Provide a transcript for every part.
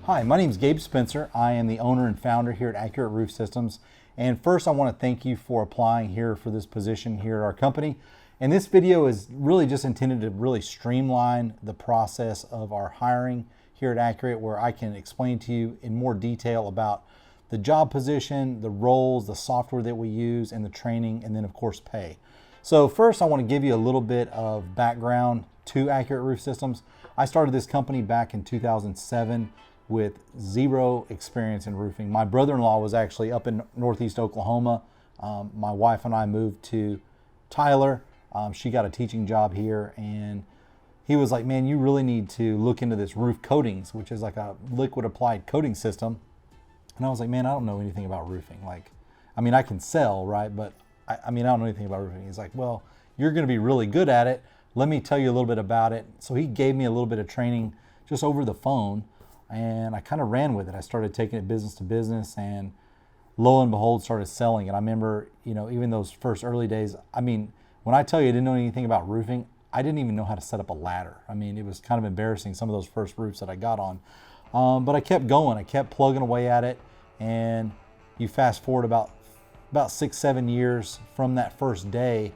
Hi, my name is Gabe Spencer. I am the owner and founder here at Accurate Roof Systems. And first, I want to thank you for applying here for this position here at our company. And this video is really just intended to really streamline the process of our hiring here at Accurate, where I can explain to you in more detail about the job position, the roles, the software that we use, and the training, and then of course pay. So first, I want to give you a little bit of background to Accurate Roof Systems. I started this company back in 2007 with zero experience in roofing. My brother-in-law was actually up in Northeast Oklahoma. My wife and I moved to Tyler. She got a teaching job here, and he was like, man, you really need to look into this roof coatings, which is like a liquid applied coating system. And I was like, man, I don't know anything about roofing. I can sell, right? But I don't know anything about roofing. He's like, well, you're going to be really good at it. Let me tell you a little bit about it. So he gave me a little bit of training just over the phone, and I kind of ran with it. I started taking it business to business, and lo and behold, started selling it. I remember, even those first early days, when I tell you I didn't know anything about roofing, I didn't even know how to set up a ladder. It was kind of embarrassing, some of those first roofs that I got on. But I kept going. I kept plugging away at it, and you fast forward about 6-7 years from that first day,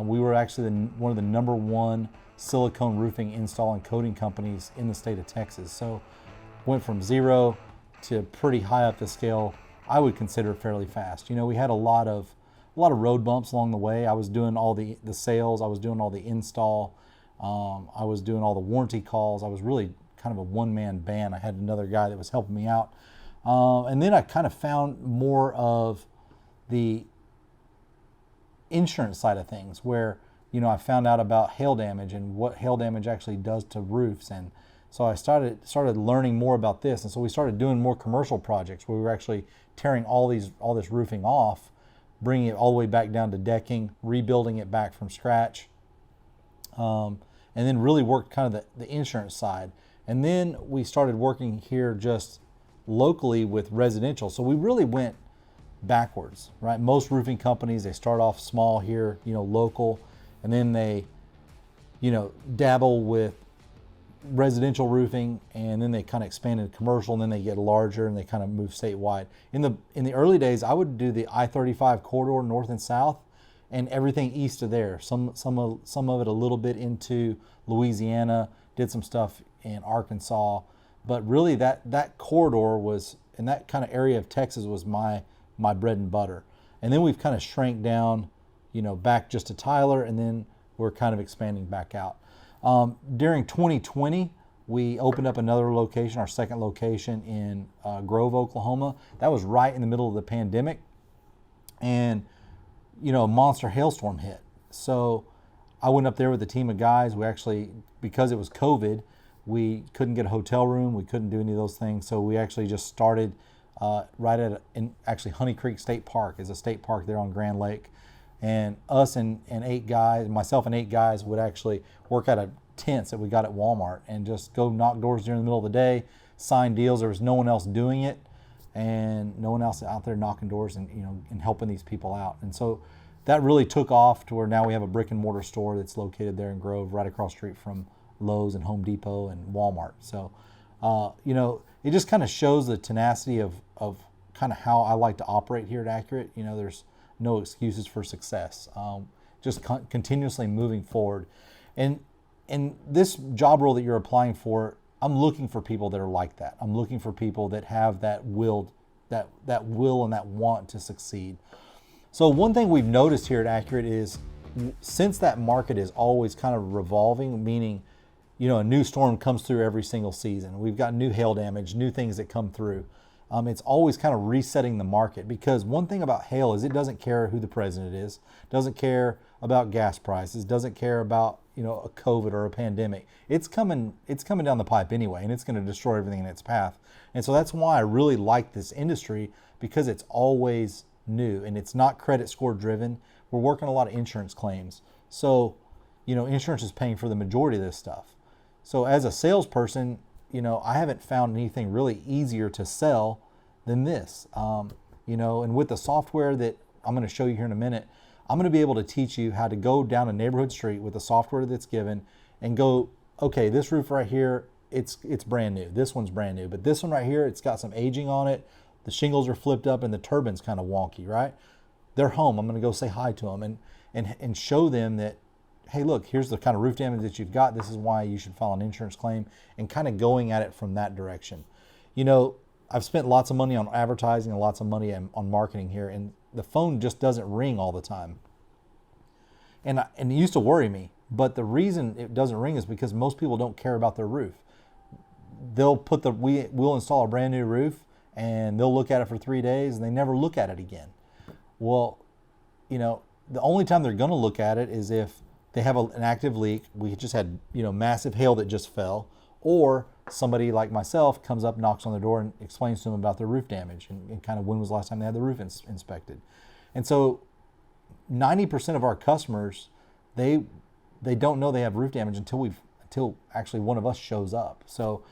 we were actually one of the #1 silicone roofing install and coating companies in the state of Texas. So went from zero to pretty high up the scale. I would consider fairly fast. We had a lot of road bumps along the way. I was doing all the sales. I was doing all the install. I was doing all the warranty calls. I was really kind of a one-man band. I had another guy that was helping me out. And then I kind of found more of the insurance side of things, where I found out about hail damage and what hail damage actually does to roofs. And so I started learning more about this. And so we started doing more commercial projects where we were actually tearing all this roofing off, bringing it all the way back down to decking, rebuilding it back from scratch, and then really worked kind of the insurance side. And then we started working here just locally with residential. So we really went backwards, right? Most roofing companies, they start off small here, local, and then they, dabble with residential roofing, and then they kind of expand into commercial, and then they get larger and they kind of move statewide. In the early days, I would do the I-35 corridor north and south, and everything east of there. Some of it a little bit into Louisiana. Did some stuff in Arkansas, but really that corridor was, in that kind of area of Texas, was my bread and butter. And then we've kind of shrank down, back just to Tyler, and then we're kind of expanding back out. During 2020, we opened up another location, our second location in Grove, Oklahoma. That was right in the middle of the pandemic, and a monster hailstorm hit. So I went up there with a team of guys. We actually, because it was COVID, we couldn't get a hotel room. We couldn't do any of those things. So we actually just started right actually Honey Creek State Park is a state park there on Grand Lake. And us and 8 guys, myself and 8 guys, would actually work out of tents that we got at Walmart and just go knock doors during the middle of the day, sign deals. There was no one else doing it, and no one else out there knocking doors and and helping these people out. And so that really took off to where now we have a brick and mortar store that's located there in Grove, right across the street from Lowe's and Home Depot and Walmart. So it just kind of shows the tenacity of kind of how I like to operate here at Accurate. There's no excuses for success. Just continuously moving forward. And this job role that you're applying for, I'm looking for people that are like that. I'm looking for people that have that will and that want to succeed. So one thing we've noticed here at Accurate is, since that market is always kind of revolving, meaning a new storm comes through every single season. We've got new hail damage, new things that come through. It's always kind of resetting the market, because one thing about hail is it doesn't care who the president is, doesn't care about gas prices, doesn't care about a COVID or a pandemic. It's coming down the pipe anyway, and it's going to destroy everything in its path. And so that's why I really like this industry, because it's always new and it's not credit score driven. We're working a lot of insurance claims, so insurance is paying for the majority of this stuff. So as a salesperson, I haven't found anything really easier to sell than this. And with the software that I'm going to show you here in a minute, I'm going to be able to teach you how to go down a neighborhood street with the software that's given and go, okay, this roof right here, it's brand new. This one's brand new, but this one right here, it's got some aging on it. The shingles are flipped up and the turbine's kind of wonky, right? They're home. I'm going to go say hi to them and show them that, hey, look, here's the kind of roof damage that you've got. This is why you should file an insurance claim, and kind of going at it from that direction. You know, I've spent lots of money on advertising and lots of money on marketing here, and the phone just doesn't ring all the time. And it used to worry me, but the reason it doesn't ring is because most people don't care about their roof. We'll install a brand new roof, and they'll look at it for 3 days, and they never look at it again. Well, you know, the only time they're going to look at it is if they have an active leak. We just had, massive hail that just fell, or somebody like myself comes up, knocks on the door, and explains to them about their roof damage and kind of when was the last time they had the roof inspected. And so 90% of our customers, they don't know they have roof damage until actually one of us shows up. So,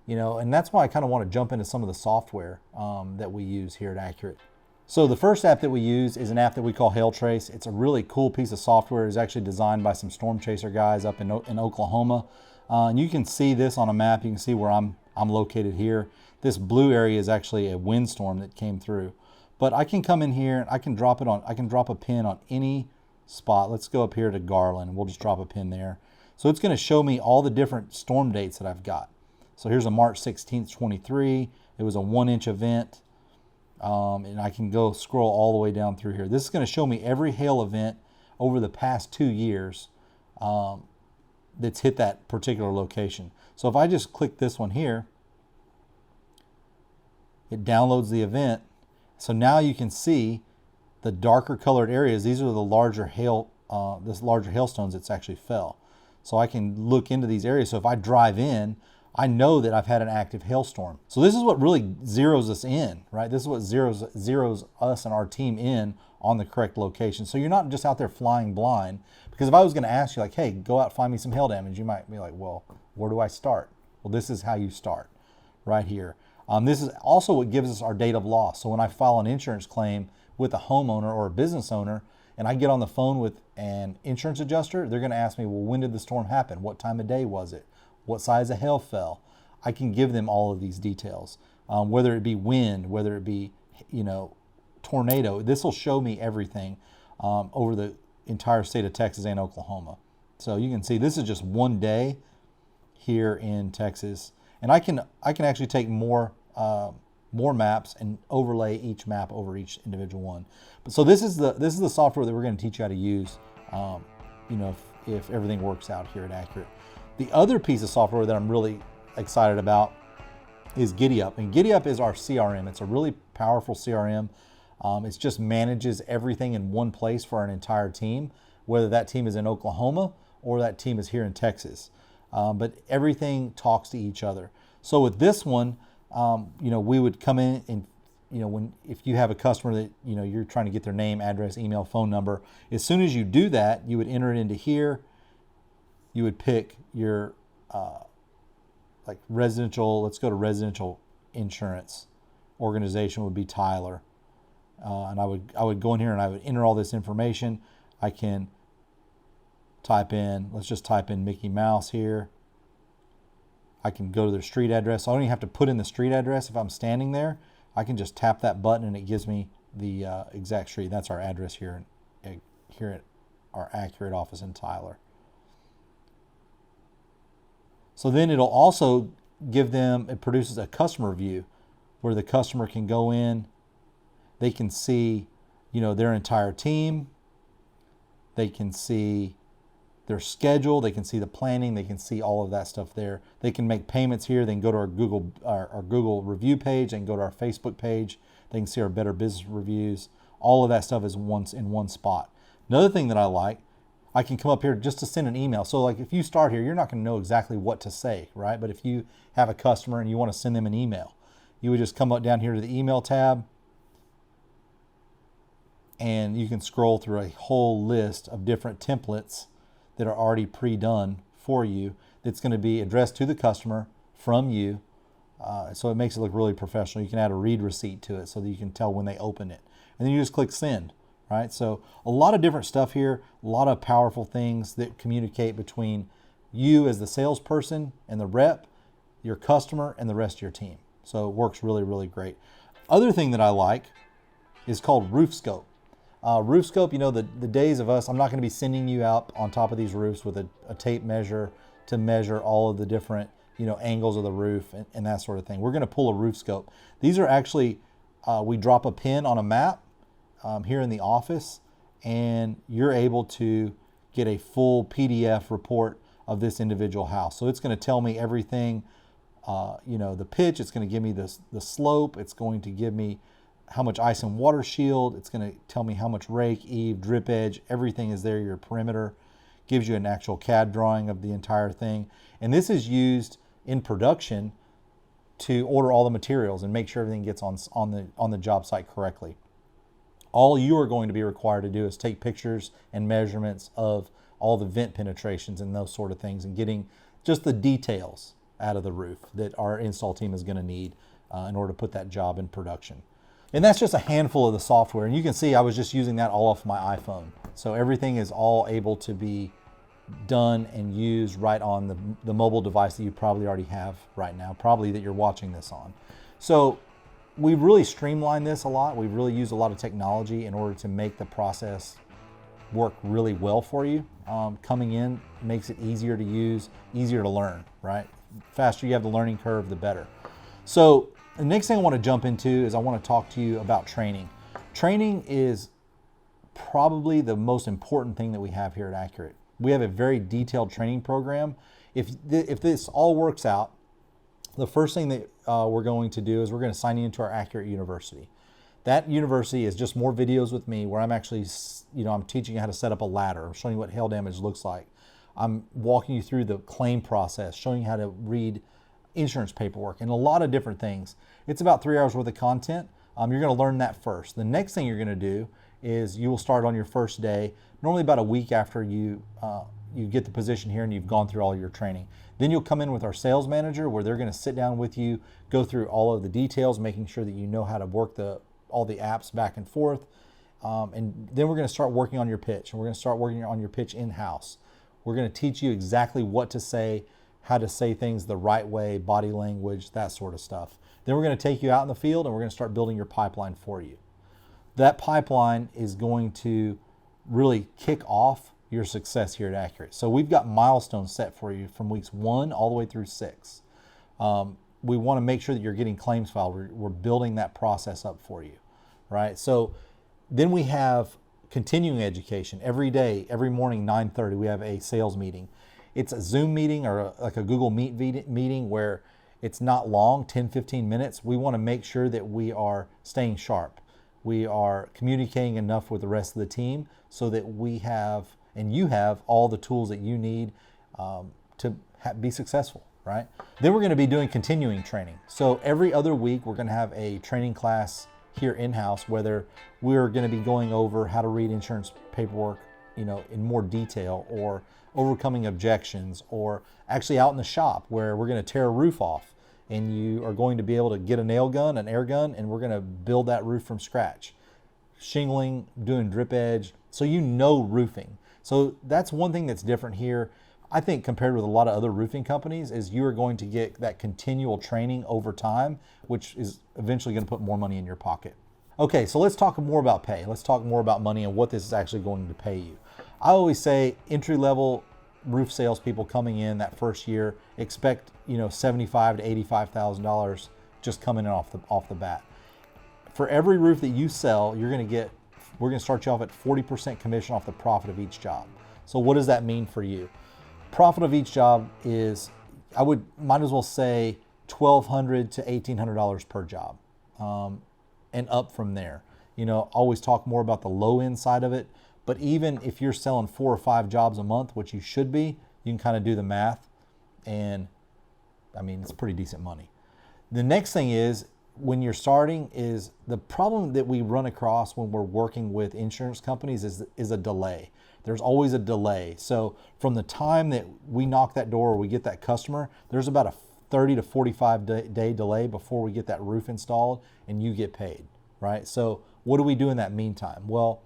and that's why I kind of want to jump into some of the software that we use here at Accurate. So the first app that we use is an app that we call Hail Trace. It's a really cool piece of software. It's actually designed by some storm chaser guys up in Oklahoma. And you can see this on a map. You can see where I'm located here. This blue area is actually a windstorm that came through. But I can come in here and I can drop a pin on any spot. Let's go up here to Garland. We'll just drop a pin there. So it's going to show me all the different storm dates that I've got. So here's a March 16th, 23. It was a 1-inch event. And I can go scroll all the way down through here. This is going to show me every hail event over the past 2 years that's hit that particular location. So if I just click this one here, it downloads the event. So now you can see the darker colored areas. These are the larger hailstones that's actually fell. So I can look into these areas. So if I drive in, I know that I've had an active hailstorm. So this is what really zeroes us in, right? This is what zeroes us and our team in on the correct location. So you're not just out there flying blind. Because if I was going to ask you, like, hey, go out, find me some hail damage, you might be like, well, where do I start? Well, this is how you start right here. This is also what gives us our date of loss. So when I file an insurance claim with a homeowner or a business owner, and I get on the phone with an insurance adjuster, they're going to ask me, well, when did the storm happen? What time of day was it? What size of hail fell? I can give them all of these details, whether it be wind, whether it be, tornado. This will show me everything over the entire state of Texas and Oklahoma. So you can see this is just one day here in Texas, and I can actually take more maps and overlay each map over each individual one. But so this is the software that we're going to teach you how to use. If everything works out here at Accurate. The other piece of software that I'm really excited about is GiddyUp. And GiddyUp is our CRM. It's a really powerful CRM. It just manages everything in one place for an entire team, whether that team is in Oklahoma or that team is here in Texas. But everything talks to each other. So with this one, we would come in and, if you have a customer that, you're trying to get their name, address, email, phone number, as soon as you do that, you would enter it into here. You would pick your residential, let's go to residential insurance organization would be Tyler. And I would go in here and I would enter all this information. I can let's just type in Mickey Mouse here. I can go to their street address. I don't even have to put in the street address if I'm standing there. I can just tap that button and it gives me the exact street. That's our address here at our Accurate office in Tyler. So then it'll also it produces a customer view where the customer can go in, they can see, their entire team, they can see their schedule, they can see the planning, they can see all of that stuff there. They can make payments here, they can go to our Google review page, they can go to our Facebook page, they can see our Better Business reviews. All of that stuff is in one spot. Another thing that I like, I can come up here just to send an email. So like if you start here, you're not going to know exactly what to say, right? But if you have a customer and you want to send them an email, you would just come up down here to the email tab and you can scroll through a whole list of different templates that are already pre-done for you. That's going to be addressed to the customer from you. So it makes it look really professional. You can add a read receipt to it so that you can tell when they open it. And then you just click send. Right? So a lot of different stuff here, a lot of powerful things that communicate between you as the salesperson and the rep your customer, and the rest of your team. So it works really, really great. Other thing that I like is called Roof Scope. Roof Scope, the days of us, I'm not going to be sending you out on top of these roofs with a tape measure to measure all of the different, angles of the roof and that sort of thing. We're going to pull a Roof Scope. These are actually, we drop a pin on a map here in the office, and you're able to get a full PDF report of this individual house. So it's going to tell me everything, the pitch, it's going to give me the slope, it's going to give me how much ice and water shield, it's going to tell me how much rake, eave, drip edge, everything is there, your perimeter. Gives you an actual CAD drawing of the entire thing. And this is used in production to order all the materials and make sure everything gets on the job site correctly. All you are going to be required to do is take pictures and measurements of all the vent penetrations and those sort of things, and getting just the details out of the roof that our install team is going to need in order to put that job in production. And that's just a handful of the software. And you can see I was just using that all off my iPhone. So everything is all able to be done and used right on the mobile device that you probably already have right now, probably that you're watching this on. So we've really streamlined this a lot. We've really used a lot of technology in order to make the process work really well for you. Coming in makes it easier to use, easier to learn, right? Faster you have the learning curve, the better. So the next thing I want to jump into is I want to talk to you about training. Training is probably the most important thing that we have here at Accurate. We have a very detailed training program. If this all works out, the first thing that we're going to do is we're going to sign you into our Accurate University. That university is just more videos with me where I'm actually, I'm teaching you how to set up a ladder. I'm showing you what hail damage looks like. I'm walking you through the claim process, showing you how to read insurance paperwork and a lot of different things. It's about 3 hours worth of content. You're going to learn that first. The next thing you're going to do is you will start on your first day, normally about a week after you get the position here and you've gone through all your training. Then you'll come in with our sales manager where they're going to sit down with you, go through all of the details, making sure that you know how to work all the apps back and forth. And then we're going to start working on your pitch, and we're going to start working on your pitch in-house. We're going to teach you exactly what to say, how to say things the right way, body language, that sort of stuff. Then we're going to take you out in the field and we're going to start building your pipeline for you. That pipeline is going to really kick off your success here at Accurate. So we've got milestones set for you from weeks 1 all the way through 6. We want to make sure that you're getting claims filed. We're building that process up for you, right? So then we have continuing education every day, every morning, 9:30, we have a sales meeting. It's a Zoom meeting or like a Google Meet meeting where it's not long, 10, 15 minutes. We want to make sure that we are staying sharp. We are communicating enough with the rest of the team so that we have, and you have, all the tools that you need to be successful, right? Then we're going to be doing continuing training. So every other week, we're going to have a training class here in-house, whether we're going to be going over how to read insurance paperwork, in more detail, or overcoming objections, or actually out in the shop where we're going to tear a roof off and you are going to be able to get a nail gun, an air gun, and we're going to build that roof from scratch. Shingling, doing drip edge, so roofing. So that's one thing that's different here, I think, compared with a lot of other roofing companies, is you are going to get that continual training over time, which is eventually going to put more money in your pocket. Okay, so let's talk more about pay. Let's talk more about money and what this is actually going to pay you. I always say entry-level roof salespeople coming in that first year expect $75,000 to $85,000 just coming in off the bat. For every roof that you sell, we're going to start you off at 40% commission off the profit of each job. So what does that mean for you? Profit of each job is, might as well say $1,200 to $1,800 per job, and up from there. Always talk more about the low end side of it, but even if you're selling 4 or 5 jobs a month, which you should be, you can kind of do the math, and it's pretty decent money. The next thing is, when you're starting, is the problem that we run across when we're working with insurance companies is a delay. There's always a delay. So from the time that we knock that door or we get that customer, there's about a 30 to 45 day delay before we get that roof installed and you get paid, right? So what do we do in that meantime? Well,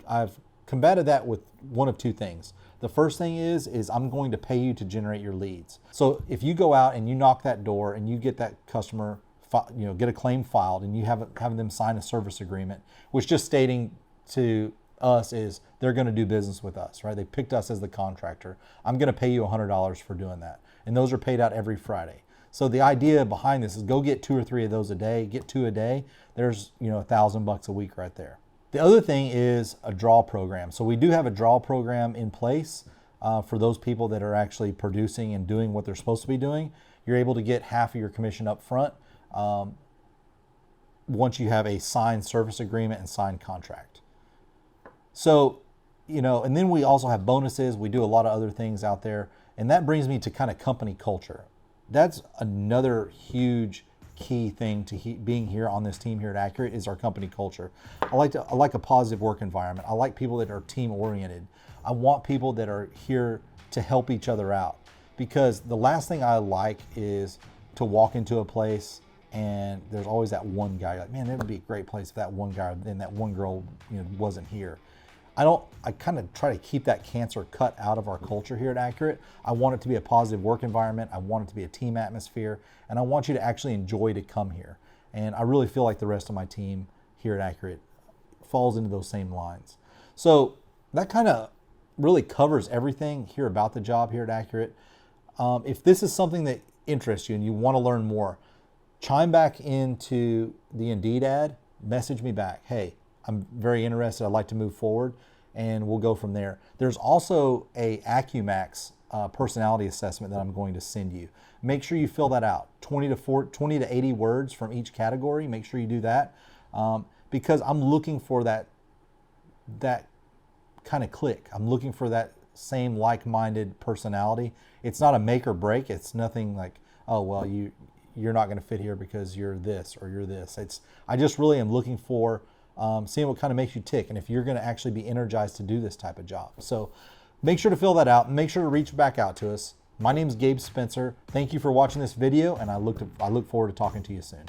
I've combated that with one of two things. The first thing is I'm going to pay you to generate your leads. So if you go out and you knock that door and you get that customer, get a claim filed, and you have them sign a service agreement, which just stating to us is they're going to do business with us, right? They picked us as the contractor. I'm going to pay you $100 for doing that. And those are paid out every Friday. So the idea behind this is go get 2 or 3 of those a day, get 2 a day. There's, $1,000 a week right there. The other thing is a draw program. So we do have a draw program in place for those people that are actually producing and doing what they're supposed to be doing. You're able to get half of your commission up front once you have a signed service agreement and signed contract. So, and then we also have bonuses. We do a lot of other things out there. And that brings me to kind of company culture. That's another huge key thing to being here on this team here at Accurate is our company culture. I like a positive work environment. I like people that are team oriented. I want people that are here to help each other out, because the last thing I like is to walk into a place and there's always that one guy like, man, that would be a great place if that one guy and that one girl wasn't here. I kind of try to keep that cancer cut out of our culture here at Accurate. I want it to be a positive work environment. I want it to be a team atmosphere, and I want you to actually enjoy to come here. And I really feel like the rest of my team here at Accurate falls into those same lines. So that kind of really covers everything here about the job here at Accurate. If this is something that interests you and you want to learn more, chime back into the Indeed ad, message me back. Hey, I'm very interested. I'd like to move forward, and we'll go from there. There's also a AccuMax personality assessment that I'm going to send you. Make sure you fill that out. 20 to 80 words from each category. Make sure you do that because I'm looking for that kind of click. I'm looking for that same like-minded personality. It's not a make or break. It's nothing like, oh, well, you're not going to fit here because you're this or you're this. I just really am looking for seeing what kind of makes you tick and if you're going to actually be energized to do this type of job. So make sure to fill that out. Make sure to reach back out to us. My name is Gabe Spencer. Thank you for watching this video, and I look forward to talking to you soon.